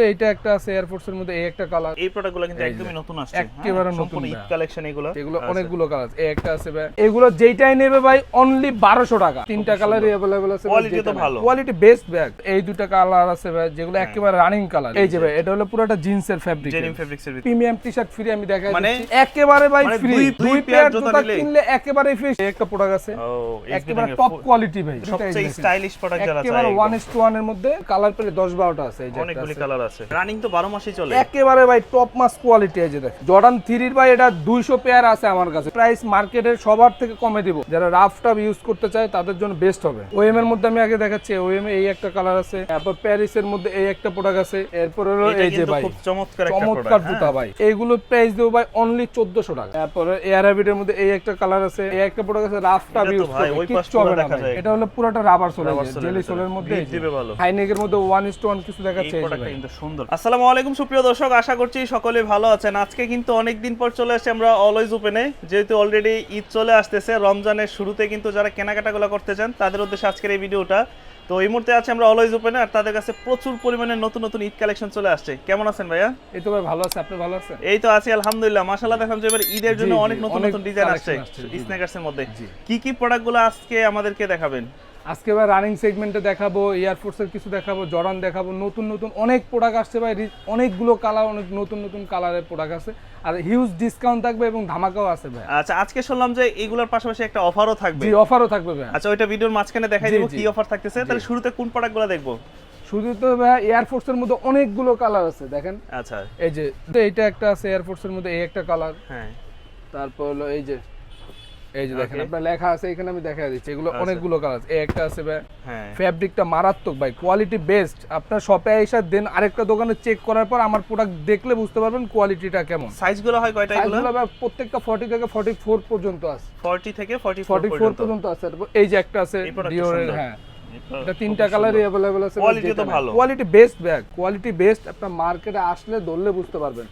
এইটা একটা আছে এয়ারফোর্স এর মধ্যে এই একটা কালার। এই প্রোডাক্টগুলো কিন্তু একদমই নতুন আসছে, একেবারে নতুন সম্পূর্ণ ঈদ কালেকশন এগুলো অনেকগুলো কালার। এই একটা আছে ভাই, এগুলো যেটাই নেবে ভাই অনলি 1200 টাকা। তিনটা কালারই अवेलेबल আছে, কোয়ালিটি তো ভালো, কোয়ালিটি বেস্ট ব্যাগ। এই দুটো কালার আছে ভাই যেগুলো একেবারে রানিং কালার। এই যে ভাই এটা হলো পুরোটা জিন্সের ফেব্রিক, ডেনিম ফেব্রিক্সের ভিতরে প্রিমিয়াম টি-শার্ট ফ্রি আমি দেখাই মানে দিচ্ছি একেবারে ভাই ফ্রি। দুই পেয়ার জুতা কিনলে একেবারে ফ্রি। একটা প্রোডাক্ট আছে একেবারে টপ কোয়ালিটি ভাই, সবচেয়ে স্টাইলিশ প্রোডাক্ট যারা চায় একেবারে 1:1 এর মধ্যে কালার পেলে 10-12টা আছে। এই যে অনেকগুলো কালার আছে, রানিং তো 12 মাসই চলে একেবারে ভাই টপ মাস কোয়ালিটি। এই যে দেখ জর্ডান 3 এর ভাই এটা 200 পেয়ার আছে আমার কাছে, প্রাইস মার্কেটের সবার থেকে কমে দিব। যারা রাফ টাফ ইউজ করতে চায় তাদের জন্য বেস্ট হবে। ওএম এর মধ্যে আমি আগে দেখাচ্ছি, ওএম এই একটা কালার আছে, তারপর প্যারিস এর মধ্যে এই একটা প্রোডাক্ট আছে, এরপর হলো এই যে ভাই খুব চমৎকার একটা চমৎকার জুতা ভাই। এইগুলো প্রাইস দেব ভাই অনলি 1400 টাকা। তারপর এয়ারবিট এর মধ্যে এই একটা কালার আছে, এই একটা প্রোডাক্ট আছে রাফ টাফ ইউজ ভাই ওই পাশ করতে হবে না দেখা ভাই। যায়, এটা হলো পুরোটা রাবার সোল, জেলি সোলের মধ্যে দিবে ভালো। হাইনেকের মধ্যে 1:1 কিছু দেখাচ্ছে। এই প্রোডাক্টটা কিন্তু সুন্দর। আসসালামু আলাইকুম সুপ্রিয় দর্শক, আশা করছি সকলে ভালো আছেন। আজকে কিন্তু অনেক দিন পর চলে আসছে আমরা অলওয়েজ ওপেনে, যেহেতু অলরেডি ঈদ চলে আসতেছে। রমজানের শুরুতে কিন্তু যারা কেনাকাটাগুলো করতে চান তাদের উদ্দেশ্যে আজকের এই ভিডিওটা। তো এই মুহূর্তে আছে আমরা অলওয়েজ ওপেনে, আর তাদের কাছে প্রচুর পরিমাণে নতুন নতুন ঈদ কালেকশন চলে আসছে। কেমন আছেন ভাইয়া? এই তো ভাই ভালো আছে, আপনি ভালো আছেন? এই তো আছি আলহামদুলিল্লাহ। মাশাআল্লাহ, দেখলাম যে এবার ঈদের জন্য অনেক নতুন নতুন ডিজাইন আসছে স্ন্যাকার্সের মধ্যে। কি কি প্রোডাক্টগুলো আজকে আমাদেরকে দেখাবেন? আজকে ভাই রানিং সেগমেন্টে দেখাবো, এয়ারফোর্সের কিছু দেখাবো, জর্ডান দেখাবো, নতুন নতুন অনেক প্রোডাক্ট আসছে ভাই, অনেকগুলো কালার, অনেক নতুন নতুন কালারের প্রোডাক্ট আছে, আর হিউজ ডিসকাউন্ট থাকবে এবং ধামাকাও আছে ভাই। আচ্ছা, আজকে শুনলাম যে এগুলোর পাশাপাশি একটা অফারও থাকবে। জি, অফারও থাকবে ভাই। আচ্ছা, ওইটা ভিডিওর মাঝখানে দেখাই দেব কি অফার থাকতেছে। তাহলে শুরুতে কোন প্রোডাক্টগুলো দেখবো? শুধু তো ভাই এয়ারফোর্সের মধ্যে অনেকগুলো কালার আছে, দেখেন। আচ্ছা, এই যে এইটা একটা আছে এয়ারফোর্সের মধ্যে এই একটা কালার। হ্যাঁ, তারপর হলো এই যে দেখেন আপনার লেখা আছে এখানে, আমি দেখা দিচ্ছি এগুলো অনেকগুলো কালার। এই একটা আছে ভাই, হ্যাঁ, ফেব্রিকটা মারাত্মক ভাই, কোয়ালিটি বেস্ট। আপনার শপে এসে দেন আরেকটা দোকানে চেক করার পর আমার প্রোডাক্ট দেখলে বুঝতে পারবেন কোয়ালিটিটা কেমন। সাইজগুলো হয় কয়টা এগুলো? সাইজগুলো ভাই প্রত্যেকটা 40 থেকে 44 পর্যন্ত আছে, 40 থেকে 44 পর্যন্ত আছে। এই যে একটা আছে ডিওরের, হ্যাঁ এটা তিনটা কালারই अवेलेबल আছে। কোয়ালিটি তো ভালো, quality best bag, quality best. আপনার মার্কেটে আসলে ধরলে বুঝতে পারবেন।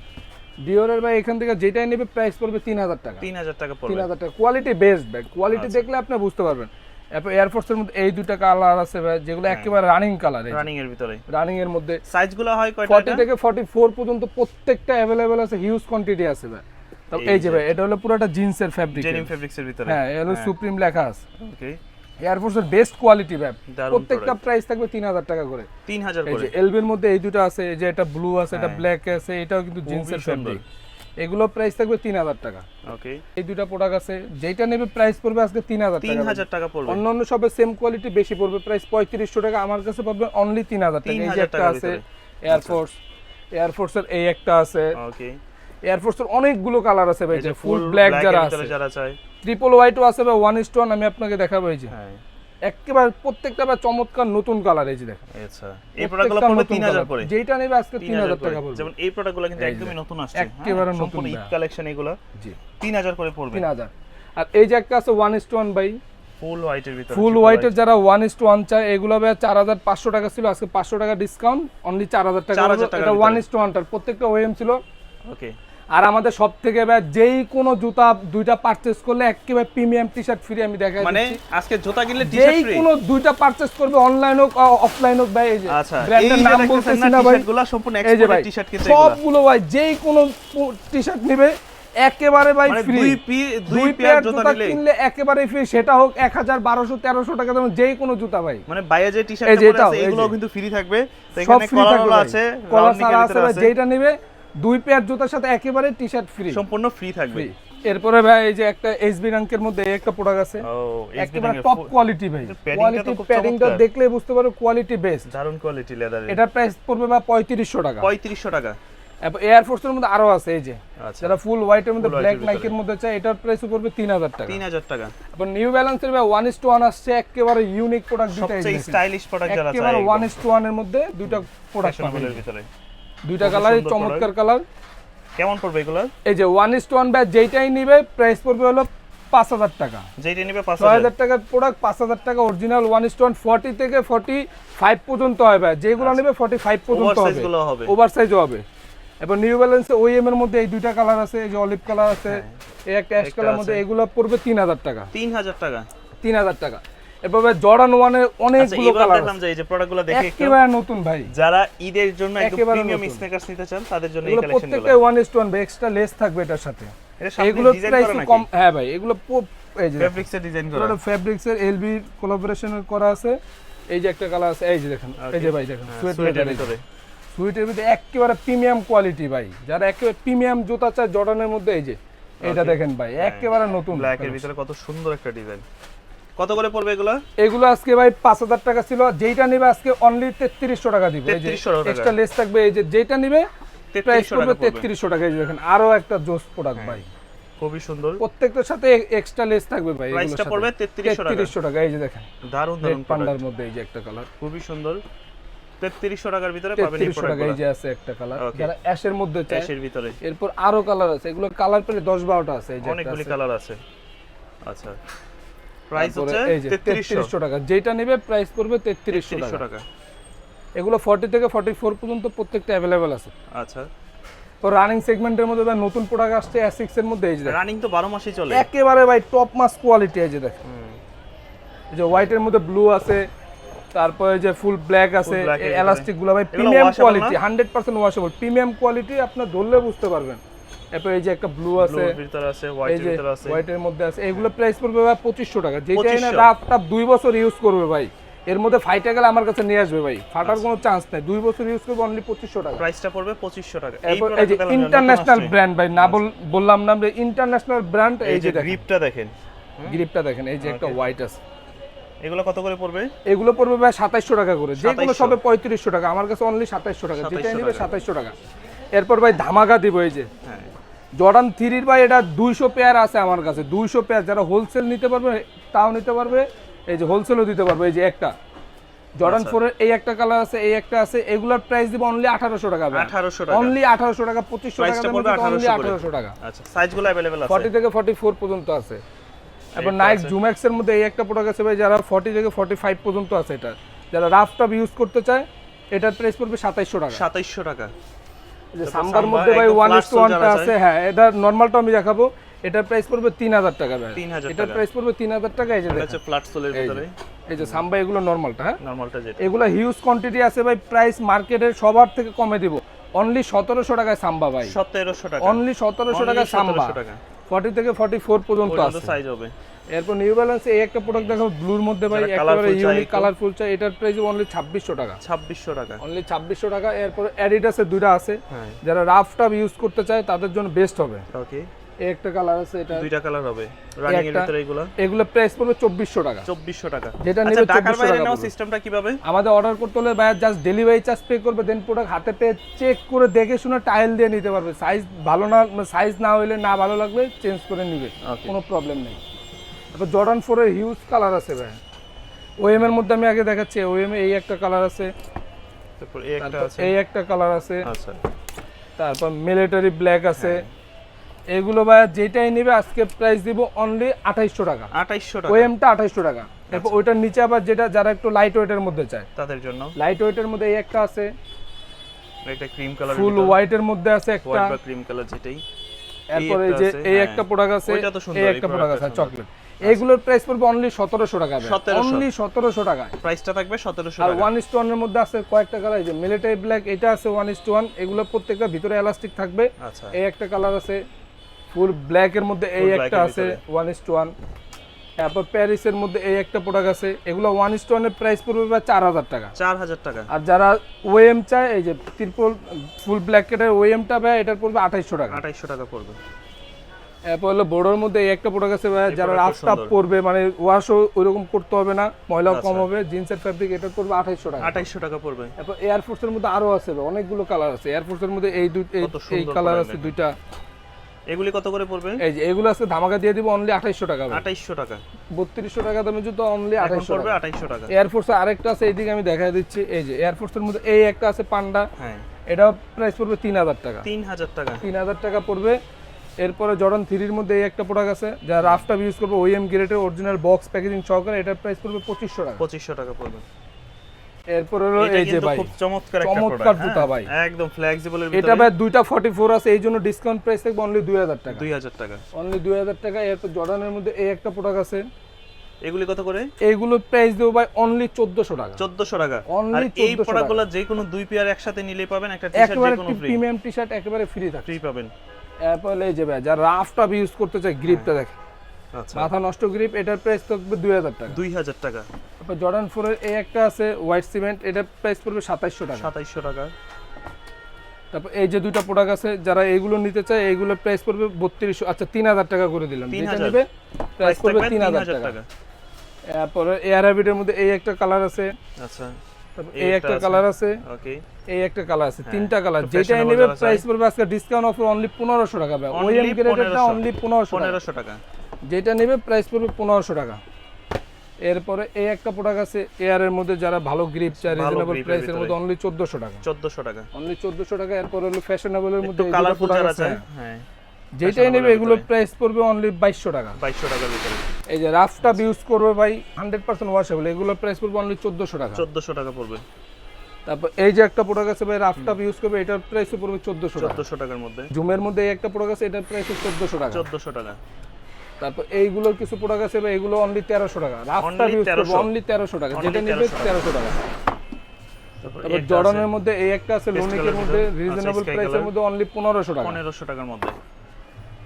ডিওরের ভাই এখান থেকে যেটাই নেবে প্রাইস পড়বে 3000 টাকা। 3000 টাকা পড়বে। 3000 টাকা, কোয়ালিটি বেস্ট ব্যাগ। কোয়ালিটি দেখলে আপনি বুঝতে পারবেন। এরপর এয়ারফোর্সের মধ্যে এই দুটো কালার আছে ভাই যেগুলো একেবারে রানিং কালার। রানিং এর ভিতরে, রানিং এর মধ্যে সাইজগুলো হয় কয়টা? 40 থেকে 44 পর্যন্ত প্রত্যেকটা अवेलेबल আছে, হিউজ কোয়ান্টিটি আছে ভাই। তো এই যে ভাই এটা হলো পুরোটা জিন্সের ফেব্রিক, ডেনিম ফেব্রিক্সের ভিতরে, হ্যাঁ এটা হলো সুপ্রিম লেখা আছে। ওকে, এয়ারফোর্সের বেস্ট কোয়ালিটি ভাই। প্রত্যেকটা প্রাইস থাকবে 3000 টাকা করে। 3000 করে। এই যে এলবির মধ্যে এই দুটো আছে, এই যে এটা ব্লু আছে, এটা ব্ল্যাক আছে, এটাও কিন্তু জিন্সের ফেব্রিক। এগুলো প্রাইস থাকবে 3000 টাকা। ওকে, এই দুটো প্রোডাক্ট আছে, যেটা নেবে প্রাইস পড়বে আজকে 3000 টাকা। 3000 টাকা পড়বে। অন্যান্য সবে সেম কোয়ালিটি বেশি পড়বে, প্রাইস 3500 টাকা, আমার কাছে পাবেন অনলি 3000 টাকা। এই যে একটা আছে এয়ারফোর্সের এই একটা আছে। ওকে, এয়ারফোর্সের অনেকগুলো কালার আছে ভাই, যে ফুল ব্ল্যাক যারা চায়, ট্রিপল হোয়াইটও আছে ভাই, 1:1 আমি আপনাকে দেখাবো। এই যে হ্যাঁ একেবারে প্রত্যেকটা ভাই চমৎকার নতুন কালার। এই যে দেখেন, আচ্ছা এই প্রোডাক্টগুলো পড়বে 3000 করে। যেটা নেবে আজকে 3000 টাকা পড়বে। যেমন এই প্রোডাক্টগুলো কিন্তু একদমই নতুন আসছে, একেবারে নতুন ঈদ কালেকশন এগুলো। জি, 3000 করে পড়বে। 3000। আর এই যে একটা আছে 1:1 ভাই, ফুল হোয়াইটের ভিতরে, ফুল হোয়াইটের যারা 1:1 চায় এগুলো ভাই 4500 টাকা ছিল, আজকে 500 টাকা ডিসকাউন্ট, অনলি 4000 টাকা। এটা 1:1 টার প্রত্যেকটা ওএম ছিল। ওকে, আর আমাদের সব থেকে ভাই যেই কোনো জুতা দুইটা পারচেজ করলে একেবারে প্রিমিয়াম টি-শার্ট ফ্রি আমি দেখাই দিচ্ছি। মানে আজকে জুতা কিনলে টি-শার্ট ফ্রি, যেই কোনো দুইটা পারচেজ করবে অনলাইন হোক অফলাইন হোক ভাই। এই যে আচ্ছা ব্র্যান্ডের নাম বলতেছি না ভাই, টি-শার্টগুলো সম্পূর্ণ এক্সপোর্টেড টি-শার্ট কিন্তু এগুলো সবগুলো ভাই যেই কোনো টি-শার্ট নেবে একেবারে ভাই ফ্রি। দুই পেয়ার জুতা কিনলে একেবারে ফ্রি, সেটা হোক 1000 1200 1300 টাকা দাম, যেই কোনো জুতা ভাই। মানে বাইরে যে টি-শার্টটা পরে আছে এগুলো কিন্তু ফ্রি থাকবে। তো এখানে কলার আছে, কলার আছে, যেটা নেবে দুই পেয়ার জুতার সাথে একেবারে টি-শার্ট ফ্রি, সম্পূর্ণ ফ্রি থাকবে। এরপরে ভাই এই যে একটা এসবি রাঙ্কের মধ্যে একটা প্রোডাক্ট আছে, একেবারে টপ কোয়ালিটি ভাই। কোয়ালিটি প্যাডিংটা দেখলে বুঝতে পারো কোয়ালিটি বেস্ট, দারুন কোয়ালিটি লেদারের। এটা প্রাইস পড়বে ভাই 3500 টাকা। 3500 টাকা। এয়ারফোর্সের মধ্যে আরো আছে, এই যে যারা ফুল হোয়াইটের মধ্যে ব্ল্যাক নাইকের মধ্যে চাই, এটার প্রাইস পড়বে 3000 টাকা। 3000 টাকা। এখন নিউ ব্যালেন্সের ভাই 1:1 আসছে, একেবারে ইউনিক প্রোডাক্ট, দুটো সবচেয়ে স্টাইলিশ প্রোডাক্ট যারা চায়, একেবারে 1:1 এর মধ্যে দুটো প্রোডাক্ট পাবেন ভিতরে, দুইটা কালারই চমৎকার কালার। কেমন পড়বে এগুলো? এই যে 1:1 ব্যাচ যেটাই নিবে প্রাইস পড়বে হলো 5000 টাকা। যেটাই নিবে 6000 টাকার প্রোডাক্ট 5000 টাকা অরিজিনাল 1:1 40 থেকে 45 পর্যন্ত হয় ভাই, যেগুলো নেবে 45 পর্যন্ত হবে, ওভার সাইজও হবে। এবার নিউ ব্যালেন্সে ওএম এর মধ্যে এই দুইটা কালার আছে, এই যে অলিভ কালার আছে, এই একটা অ্যাশ কালার মধ্যে, এগুলো পড়বে 3000 টাকা। 3000 টাকা। 3000 টাকা। এরপর ভাই জর্ডান 1 এর আচ্ছা, অনেকগুলো এবার কালার দেখলাম যে এই যে প্রোডাক্টগুলো দেখে একটু একেবারে নতুন ভাই, যারা ঈদের জন্য একদম একেবারে প্রিমিয়াম নতুন। স্নিকার্স নিতে চান তাদের জন্য এই এগুলো কালেকশনগুলো। প্রত্যেকটা 1:1 ভাই, এক্সট্রা লেস থাকবে এটার সাথে। এটা সামনে এগুলো ডিজাইন প্রাইস করা নাকি? কম, হ্যাঁ ভাই, এগুলো এই যে ফেব্রিক্সে ডিজাইন করা। এটা ফেব্রিক্স এর এলবি কোলাবোরেশন করা আছে। এই যে একটা কালার আছে, এই যে দেখেন, এই যে ভাই দেখেন সুয়েটের ভিতরে। সুইটের ভিতরে একেবারে প্রিমিয়াম কোয়ালিটি ভাই, যারা একেবারে প্রিমিয়াম জুতা চায় জর্ডানের মধ্যে, এই যে এটা দেখেন ভাই, একেবারে নতুন ব্ল্যাক এর ভিতরে কত সুন্দর একটা ডিজাইন। কত করে পড়বে এগুলো? এগুলো আজকে ভাই 5000 টাকা ছিল, যেইটা নিবে আজকে অনলি 3300 টাকা দিব। এই যে 3300 টাকা। এক্সট্রা লেস থাকবে, এই যে যেটা নিবে প্রাইস 3300 পড়বে টাকা পড়বে। 3300 টাকা। এই যে দেখেন আরো একটা জোস প্রোডাক্ট ভাই, খুবই সুন্দর। প্রত্যেকটার সাথে এক্সট্রা লেস থাকবে ভাই। প্রাইসটা পড়বে 3300 টাকা। 3300 টাকা। এই যে দেখেন দারুণ রেড দারুণ পান্ডার প্রোডাক্ট, মধ্যে এই যে একটা কালার, খুবই সুন্দর। 3300 টাকার ভিতরে পাবেন এই 3300 টাকা। এই প্রোডাক্টগুলো। যে আছে একটা কালার, Okay. যারা অ্যাশের মধ্যে চায়। ক্যাশের ভিতরে এরপর আরো কালার আছে, এগুলো কালার পেলে 10-12টা আছে। এই যে একটা অনেকগুলি আছে। কালার আছে। আচ্ছা, প্রাইস তারপরে হচ্ছে এই যে 3300 3300 টাকা, যেটা নেবে প্রাইস পড়বে 3300 টাকা। টাকা। এগুলো 40 থেকে 44 পর্যন্ত প্রত্যেকটা अवेलेबल আছে। আচ্ছা, তো রানিং সেগমেন্টের মধ্যে ভাই নতুন প্রোডাক্ট আসছে অ্যাসিক্স এর মধ্যে, এই যে দেখেন রানিং তো 12 মাসই চলে। একেবারে ভাই টপ মাস কোয়ালিটি। এই যে দেখেন, এই যে হোয়াইটের মধ্যে ব্লু আছে, তারপরে যে ফুল ব্ল্যাক আছে, black এর এলাস্টিক গুলো ভাই এগুলো প্রিমিয়াম washable কোয়ালিটি, না? 100% ওয়াশেবল প্রিমিয়াম কোয়ালিটি, আপনি ধরলে বুঝতে পারবেন। এরপর এই যে একটা ব্লু আছে, ব্লুর ভিতরে আছে, এই হোয়াইটের যে ভিতরে আছে। হোয়াইটের মধ্যে আছে। এগুলো প্রাইস পড়বে ভাই 2500 টাকা, যেটা না 2500 রাফ টাপ 2 বছর ইউজ করবে ভাই, এর মধ্যে ফাইটা গেলে আমার কাছে নিয়ে আসবে ভাই, ফাটার কোনো চান্স নাই। 2 বছর ইউজ করবে অনলি 2500 টাকা। প্রাইসটা পড়বে 2500 টাকা। এরপর এই যে ইন্টারন্যাশনাল ব্র্যান্ড ভাই, না বললাম না আমরা ইন্টারন্যাশনাল ব্র্যান্ড। এই এই যে যে দেখেন গ্রিপটা দেখেন, গ্রিপটা দেখেন, এই যে একটা হোয়াইট আছে। এগুলো কত করে পড়বে? এগুলো পড়বে ভাই 2700 টাকা করে, যেগুলো 2700 সবে 3500 টাকা, আমার কাছে অনলি 2700 টাকা, যেটা 2700 নিবে টাকা। 2700 টাকা। এরপর ভাই ধামাকা দিব, এই যে হ্যাঁ, জর্ডান 3 এর ভাই এটা 200 পেয়ার আছে আমার কাছে, 200 পেয়ার। যারা হোলসেল নিতে পারবে তাও নিতে পারবে, এই যে হোলসেলও দিতে পারবে। এই যে একটা জর্ডান 4 এর এই একটা কালার আছে, এই একটা আছে, এগুলোর প্রাইস দিব অনলি 1800 টাকা ভাই, 1800 টাকা। অনলি 1800 টাকা। 2500 টাকা প্রাইসটা দামের পড়বে মধ্যে অনলি 1800 1800 টাকা। আচ্ছা, সাইজগুলো अवेलेबल আছে। 40 থেকে 44 পর্যন্ত আছে। এবার একটা নাইক আছে। জুম্যাক্স এর মধ্যে এই একটা প্রোডাক্ট আছে ভাই, যারা 40 থেকে 45 পর্যন্ত আছে। এটা যারা রাফ টাপ ইউজ করতে চায়, এটার প্রাইস পড়বে 2700 টাকা। 2700 টাকা। যে তারপর সাম্বার সাম্বা মধ্যে ভাই একদম 1:1 টা flat আছে, হ্যাঁ, এটা নরমালটা আমি দেখাবো। এটার প্রাইস পড়বে 3000 টাকা ভাই, 3000 এটার টাকা। প্রাইস পড়বে 3000 টাকা। এই যে এটা দেখেন, হচ্ছে ফ্ল্যাট সোলের এই যে- ভিতরে, এই যে সাম্বা, এগুলো নরমালটা, হ্যাঁ, নরমালটা যেটা। এগুলো হিউজ কোয়ান্টিটি আছে ভাই, প্রাইস মার্কেটের সবার থেকে কমে দিব, অনলি 1700 টাকায় সাম্বা ভাই, 1700 টাকা। অনলি 1700 টাকা সাম্বা। 1700 টাকা 40 থেকে 44 পর্যন্ত পর্যন্ত আছে। সাইজ হবে। এরপর নিউ ব্যালেন্স এই একটা প্রোডাক্ট দেখাবো ব্লুর মধ্যে ভাই, যারা একেবারে colourful চাই ইউনিক একটু। কালারফুল চাই, এটার প্রাইস অনলি 2600 টাকা, 2600 টাকা। অনলি 2600 টাকা। এরপর অ্যাডিডাসের দুইটা আছে, হ্যাঁ, যারা রাফ টাপ ইউজ করতে চায় তাদের জন্য বেস্ট হবে। ওকে, এই একটা কালার আছে, এটা দুইটা কালার হবে রানিং এর একটা- ভিতরে। এগুলো এগুলো প্রাইস পড়বে 2400 টাকা, 2400 টাকা। যেটা আচ্ছা, নেবে ঢাকার 2400 বাইরে টাকা নাও পড়বে। সিস্টেমটা কিভাবে? আমাদের অর্ডার করতে হলে ভাই জাস্ট ডেলিভারি চার্জ পে করবে, দেন প্রোডাক্ট হাতে পেয়ে চেক করে দেখে শুনে টাইল দিয়ে নিতে পারবে। সাইজ ভালো না, সাইজ না হইলে, না ভালো লাগলে চেঞ্জ করে নিবে, Okay. কোনো প্রবলেম নেই। তারপর জর্ডান 4 এর হিউজ কালার আছে ভাই, ওএম এর মধ্যে আমি আগে দেখাচ্ছি। ওএম এই একটা কালার আছে, তারপর এই একটা তারপর আছে। এই একটা কালার আছে, আচ্ছা, তারপর মিলিটারি ব্ল্যাক আছে। এগুলো ভাই যেটাই নিবে আজকে প্রাইস দিব অনলি 2800 টাকা, 2800 টাকা ওএমটা 2800 টাকা। তারপর ওইটার নিচে আবার যেটা যারা একটু লাইট ওয়েটের মধ্যে চায়, তাদের জন্য। লাইট ওয়েটের মধ্যে এই একটা আছে, একটা ক্রিম কালার, ফুল হোয়াইটের মধ্যে আছে একটা। হোয়াইট বা ক্রিম কালার যেটাই। এরপর এই একটা যে আছে, এই হ্যাঁ। একটা প্রোডাক্ট আছে, ওইটা তো সুন্দর, এই এই একটা প্রোডাক্ট আছে প্রোডাক্টটা চকলেট। এইগুলোর প্রাইস পড়বে অনলি 1700 টাকা, 1700 অনলি 1700 টাকা। প্রাইসটা থাকবে 1700 আর টাকা। 1:1 এর মধ্যে আছে কয়েকটা কালার, এই যে মিলিটারি ব্ল্যাক এটা আছে 1:1, এগুলো প্রত্যেকটা ভিতরে এলাস্টিক থাকবে। আচ্ছা, এই একটা কালার আছে ফুল ব্ল্যাক এর মধ্যে, এই Full একটা black এর আছে ভিতরে। 1:1। তারপর প্যারিসের মধ্যে এই একটা প্রোডাক্ট আছে, এগুলো 1:1 এর প্রাইস পড়বে প্রায় 4000 টাকা। 4000 টাকা। আর যারা ওএম চায়, এই যে ত্রিপল ফুল ব্ল্যাক এর ওএমটা ভাই, এটার পড়বে 2800 টাকা। 2800 টাকা পড়বে। এরপর হলো বোর্ডের মধ্যে এই একটা প্রোডাক্ট আছে ভাই, যারা product-টা রাফ টাপ সুন্দর। পরবে, মানে ওয়াশও ওইরকম করতে হবে না, ময়লাও কম আচ্ছা। হবে, জিন্সের ফ্যাব্রিক, এটার পড়বে 2800 টাকা। 2800 টাকা পড়বে। এরপর এয়ারফোর্সের মধ্যে আরো আছে ভাই, অনেকগুলো কালার আছে। এয়ারফোর্সের মধ্যে এই কত সুন্দর এই কালার product আছে দেখেন। দুইটা। এগুলি কত করে পড়বে? এই যে এগুলো আছে ধামাকা দিয়ে দিব অনলি 2800 টাকা ভাই। 2800 টাকা। 3200 টাকা দামে জুতো অনলি এখন 2800 পড়বে টাকা। 2800 টাকা। এয়ারফোর্স আরেকটা আছে, এইদিকে আমি দেখাই দিচ্ছি। এই যে এয়ারফোর্সের মধ্যে এই একটা আছে পান্ডা, হ্যাঁ, এটা প্রাইস পড়বে 3000 টাকা, 3000 টাকা। 3000 টাকা পড়বে। এরপরে জর্ডান 3 এর মধ্যে এই একটা প্রোডাক্ট আছে, যা রাফ টাপ ইউজ করবে, ওএম গ্রেডের অরিজিনাল বক্স প্যাকেজিং সহকারে, এটার প্রাইস পড়বে 2500 টাকা। 2500 টাকা পড়বে। এরপর হলো এটা এই যে কিন্তু ভাই খুব চমৎকার একটা চমৎকার প্রোডাক্ট, জুতা ভাই, একদম ফ্লেক্সিবল এর এটা ভিতরে। ভাই দুইটা 44 আছে, এই জন্য ডিসকাউন্ট প্রাইস থাকবে অনলি 2000 টাকা, 2000 টাকা। অনলি 2000 টাকা। এরপর জর্ডানের মধ্যে এই একটা প্রোডাক্ট আছে, এগুলি কত করে? এইগুলো প্রাইস দেবো ভাই অনলি 1400 টাকা। 1400 টাকা। Only আর এই 1400 প্রোডাক্টগুলো যে কোনো দুই পেয়ার একসাথে নিলেই পাবেন, একটা টি-শার্ট যে একেবারে কোনো ফ্রি। প্রিমিয়াম টি-শার্ট একেবারে ফ্রি থাকে, ফ্রি পাবেন। অ্যাপল এই যে ভাই যারা রাফ টাফ ইউজ করতে চায়, গ্রিপটা দেখে আচ্ছা, মাথা নষ্ট গ্রিপ, এটার প্রাইস থাকবে 2000 টাকা। 2000 টাকা। তারপর জর্ডান 4 এর এই একটা আছে হোয়াইট সিমেন্ট, এটার প্রাইস পড়বে 2700 টাকা। 2700 টাকা। তারপর এই যে দুইটা প্রোডাক্ট আছে, যারা এইগুলো নিতে চায় এইগুলোর প্রাইস পড়বে 3200, আচ্ছা 3000 টাকা করে দিলাম। যেটা 3000 নেবে প্রাইস পড়বে 3000 3000 টাকা। টাকা। তারপর এয়ার হ্যাবিটের মধ্যে এই একটা কালার আছে, আচ্ছা, তারপর এই একটা কালার আছে, ওকে, এই একটা কালার আছে, তিনটা কালার। একটু যেটাই fashionable নেবে যারা প্রাইস চায়। পড়বে আজকে ডিসকাউন্ট অফার অনলি 1500 টাকা ভাই। Only ওএম গ্রেডেরটা 1500 অনলি 1500 টাকা। 1500 টাকা। যেটা নেবে প্রাইস পড়বে 1500 টাকা। এরপরে এই একটা প্রোডাক্ট আছে এয়ারের মধ্যে, যারা ভালো গ্রিপ চায় ভালো রিজনেবল grip এর প্রাইসের ভিতরে। মধ্যে অনলি 1400 টাকা। 1400 টাকা। অনলি 1400 টাকা। এরপর হলো ফ্যাশনেবলের মধ্যে একটু এই দুটো কালারফুল প্রোডাক্ট যারা আছে, চায়, হ্যাঁ, যেটাই নেবে fashionable এগুলোর ভিতরে। প্রাইস পড়বে অনলি 2200 টাকা। 2200 টাকার ভিতরে। এই যে রাফটা ইউজ করবে ভাই 100% ওয়াশেবল, এগুলোর প্রাইস পড়বে অনলি 1400 টাকা। 1400 টাকা পড়বে। তারপর এই যে একটা প্রোডাক্ট আছে ভাই রাফটা ইউজ করবে, এটার প্রাইস পড়বে 1400 টাকা। 1400 টাকার মধ্যে। জুমের মধ্যে এই একটা প্রোডাক্ট আছে, এটার প্রাইস 1400 টাকা। 1400 টাকা। তারপর এইগুলোর কিছু প্রোডাক্ট আছে ভাই, এগুলো অনলি 1300 টাকা। রাফটা Only ইউজ করবে 1300 অনলি 1300 টাকা, Only যেটা নেবে 1300 1300 টাকা। তারপর তারপর একটা জর্ডানের আছে, মধ্যে এই একটা আছে Paste লোনিকের colour মধ্যে ভিতরে। রিজনেবল আচ্ছা, sky প্রাইসের color। মধ্যে অনলি 1500 টাকা। 1500 টাকার মধ্যে।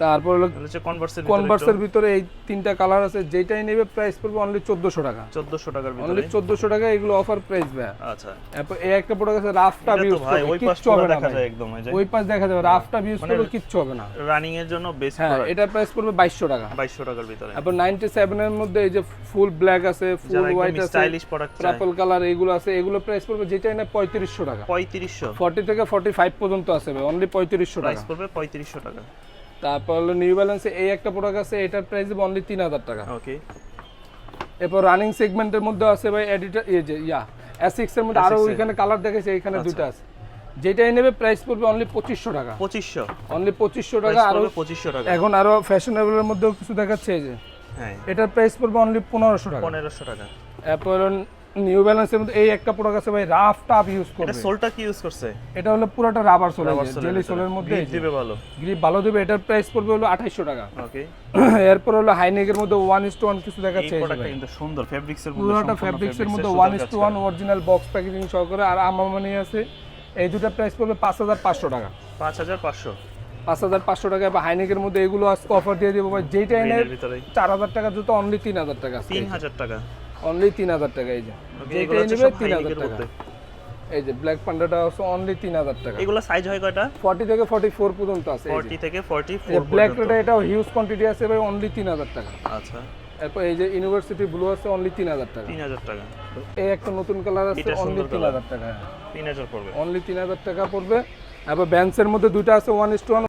তারপর হলো হচ্ছে কনভার্সের কনভার্সের ভিতরে এই তিনটা কালার আছে, যেটাই নেবে প্রাইস পড়বে অনলি 1400 টাকা। 1400 টাকার অনলি ভিতরে। 1400 টাকা, এগুলো অফার প্রাইস ভাই। আচ্ছা, তারপর এই একটা প্রোডাক্ট আছে রাফটা এটা তো ইউজ ভাই করবে ওই পাশ কিচ্ছু হবে না দেখা ভাই। যায় একদম, এই যে ওই পাশ দেখা যাবে, রাফটা ইউজ মানে করবে কিচ্ছু হবে না। রানিং এর জন্য বেস্ট হ্যাঁ, প্রোডাক্ট। এটার প্রাইস পড়বে 2200 টাকা। 2200 টাকার ভিতরে। তারপর 97 এর মধ্যে এই যে ফুল ব্ল্যাক আছে, ফুল যারা হোয়াইট একদম আছে, স্টাইলিশ প্রোডাক্ট চায়, পার্পল কালার এইগুলো আছে, এগুলো প্রাইস পড়বে যেটাই না 3500 টাকা। 3500 40 থেকে 45 পর্যন্ত আছে ভাই, অনলি 3500 প্রাইস টাকা। পড়বে 3500 টাকা। তারপর হলো নিউ ব্যালেন্সে এই একটা প্রোডাক্ট আছে, এটার প্রাইস দেব অনলি 3000 টাকা। ওকে, এরপর রানিং সেগমেন্টের মধ্যে আছে ভাই এডিটর এই যে S6 এর মধ্যে আরো S6 ওইখানে কালার দেখেছে, এখানে আচ্ছা। দুটো আছে, যেটাই নেবে প্রাইস পড়বে অনলি 2500 টাকা। 2500 অনলি 2500 টাকা। প্রাইস আর পড়বে 2500 টাকা। এখন আরো ফ্যাশনেবলের মধ্যেও কিছু দেখাচ্ছে, এই যে হ্যাঁ, এটার প্রাইস পড়বে অনলি 1500 টাকা। 1500 টাকা। এরপর নিউ ব্যালেন্সের মধ্যে এই একটা প্রোডাক্ট আছে ভাই রাফ টাফ ইউজ এটা করবে, সোলটা কি ইউজ করছে? এটা হলো পুরোটা রাবার সোল, রাবার সোলের জেলি ভিতরে। সোলের মধ্যে Grip দিবে ভালো। গ্রিপ ভালো দেবে। এটার প্রাইস পড়বে হলো 2800 টাকা। ওকে, এরপর হলো হাইনেকের মধ্যে 1:1 কিছু এই দেখাচ্ছে, এই যে প্রোডাক্টটা ভাই। কিন্তু সুন্দর, ফেব্রিক্স এর মধ্যে, পুরোটা সম্পূর্ণ ফেব্রিক্স এর মধ্যে fabrics সুতার 1:1 কাজ অরিজিনাল বক্স প্যাকেজিং সহকারে। আর আমামানি আছে, এই দুটো প্রাইস পড়বে 5500 টাকা। করা। 5500 5500 টাকা। বা হাইনেকের মধ্যে এগুলো আজকে অফার দিয়ে দিব ভাই, যেটা এনে এর ভিতরে 4000 টাকা জুতো অনলি 3000 টাকা। 3000 টাকা। অনলি 3000 টাকা। এই যে ওকে, যেটা এগুলো হচ্ছে নেবে সব 3000 হাইনিকের টাকা। মধ্যে। এই যে ব্ল্যাক পান্ডাটা আছে অনলি 3000 টাকা। এগুলো সাইজ হয় কয়টা? 40 থেকে 44 পর্যন্ত আছে। 40 থেকে 44 ব্ল্যাক পর্যন্ত। রেটা এটাও হিউজ কোয়ান্টিটি আছে ভাই, অনলি 3000 টাকা। আচ্ছা, এরপর এই যে ইউনিভার্সিটি ব্লু আছে অনলি 3000 টাকা। 3000 টাকা। এই একটা নতুন কালার আছে এটা অনলি সুন্দর colour। 3000 টাকা। 3000 পড়বে। অনলি 3000 টাকা পড়বে। এরপর ব্যান্সের মধ্যে দুটো আছে 1:1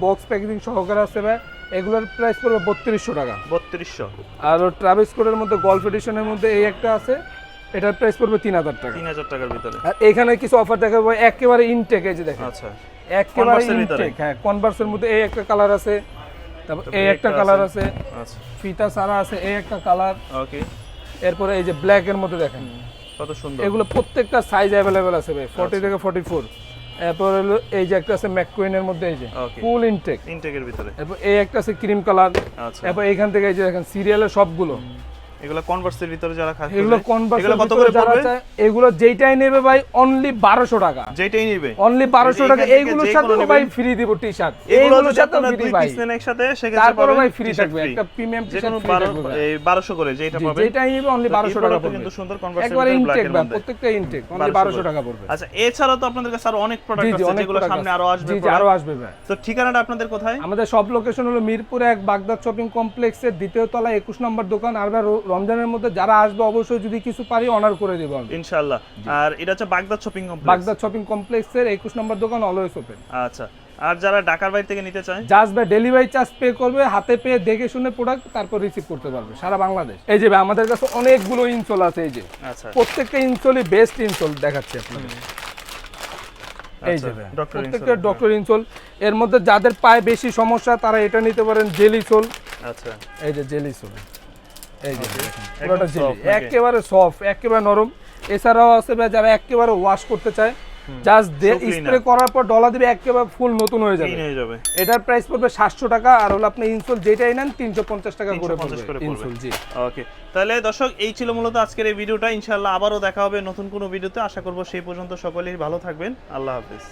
বক্স প্যাকেজিং সহকারে আছে ভাই, এগুলোর প্রাইস পড়বে 3200 টাকা। 3200। আর ট্রাভিস স্কোরের মধ্যে গল্ফ এডিশনের মধ্যে এই একটা আছে, এটার প্রাইস পড়বে 3000 টাকা। 3000 টাকার ভিতরে। আর এখানে কিছু অফার দেখাবো একেবারে ইনটেক, এই যে দেখেন আচ্ছা, একেবারে Converse এর ভিতরে? ইনটেক। হ্যাঁ, কনভার্সের মধ্যে এই একটা কালার আছে, তারপর এই একটা একটা কালার আছে। আছে, আচ্ছা, ফিতা সারা আছে, এই একটা কালার। ওকে, এরপরে এই যে ব্ল্যাক এর মধ্যে দেখেন, কত সুন্দর। এগুলো প্রত্যেকটা সাইজ অ্যাভেলেবেল আছে ভাই, 40 আচ্ছা। থেকে 44। এরপর হলো এই যে একটা আছে ম্যাককুইনের মধ্যে, এই যে ওকে, ফুল ইনটেক। ইনটেকের ভিতরে। এরপর এই একটা আছে ক্রিম কালার। আচ্ছা, এরপর এইখান থেকে এই যে দেখেন সিরিয়ালের সবগুলো, এগুলো কনভার্সের ভিতরে যারা খায়, এগুলো কনভার্স এগুলো কত করে যারা পড়বে? চায় এগুলো যেটাই নেবে ভাই অনলি 1200 টাকা। যেটাই নিবে অনলি 1200 টাকা। এখান থেকে এইগুলোর যে সাথে কোনো ভাই নেবেন। ফ্রি দিব টি-শার্ট, এগুলো এইগুলোর যদি সাথে আপনারা ফ্রি দুই ভাই। পিস নেন একসাথে, সেক্ষেত্রে তারপরে পাবেন ভাই ফ্রি t-shirt থাকবে, free। একটা প্রিমিয়াম যে টি-শার্ট কোনো ফ্রি থাকবে ভাই। 1200 করে যেটা জি, পাবেন। যেটাই নেবে অনলি 1200 টাকা পড়বে। কিন্তু সুন্দর কনভার্সের একবারে ভিতরে ইনটেক ব্ল্যাকের ভাই, মধ্যে। প্রত্যেকটা ইনটেক অনলি 1200 1200 টাকা পড়বে। আচ্ছা, এছাড়া তো আপনাদের কাছে আরো অনেক জি প্রোডাক্ট জি, আছে অনেক যেগুলো product সামনে আছে। আরো আসবে। জি জি, product। আরো আসবে ভাই। তো ঠিকানাটা আপনাদের কোথায়? আমাদের সব লোকেশন হলো মিরপুর 1 বাগদাদ শপিং কমপ্লেক্সের 2য় তলা 21 নম্বর দোকান। আর ভাই রমজানের মধ্যে যারা আসবে অবশ্যই যদি কিছু পারি অনার করে দেব আমি, ইনশাআল্লাহ। আর এটা হচ্ছে Baghdad shopping complex. Baghdad shopping কমপ্লেক্সের 21 নম্বর দোকান, অলওয়েজ ওপেন। আচ্ছা, আর যারা ঢাকার বাইরে থেকে নিতে চায়? জাস্ট ভাই ডেলিভারি চার্জ পে করবে, হাতে পেয়ে দেখে শুনে প্রোডাক্ট তারপর রিসিভ করতে পারবে সারা বাংলাদেশ। এই যে ভাই আমাদের কাছে অনেকগুলো ইনসোল আছে, এই যে আচ্ছা, প্রত্যেকটা ইনসোলই বেস্ট ইনসোল দেখাচ্ছি আপনাদের। এই যে ভাই ডক্টর প্রত্যেকটা ডক্টর ইনসোল। এর মধ্যে যাদের পায়ে বেশি সমস্যা তারা এটা নিতে পারেন, জেলি সোল। আচ্ছা, এই যে জেলি সোল, এই যে দেখেন, একদম পুরোটা জেলি, soft নাকি? একেবারে সফট, একেবারে নরম। এছাড়াও আছে ভাই যারা একেবারে ওয়াশ করতে চায়, জাস্ট Shoe cleaner। স্প্রে করার পর ডলা দিবে একেবারে ফুল নতুন হয়ে যাবে। ক্লিন হয়ে যাবে। এটার প্রাইস পড়বে 700 টাকা, আর হলো আপনি ইনসোল যেটাই নেন 350 টাকা করে 350 করে পড়বে পড়বে। ইনসোল। জি ওকে, তাহলে দর্শক এই ছিল মূলত আজকের এই ভিডিওটা। ইনশাআল্লাহ আবারও দেখা হবে নতুন কোনো ভিডিওতে। আশা করব সেই পর্যন্ত সকলেই ভালো থাকবেন। আল্লাহ হাফেজ।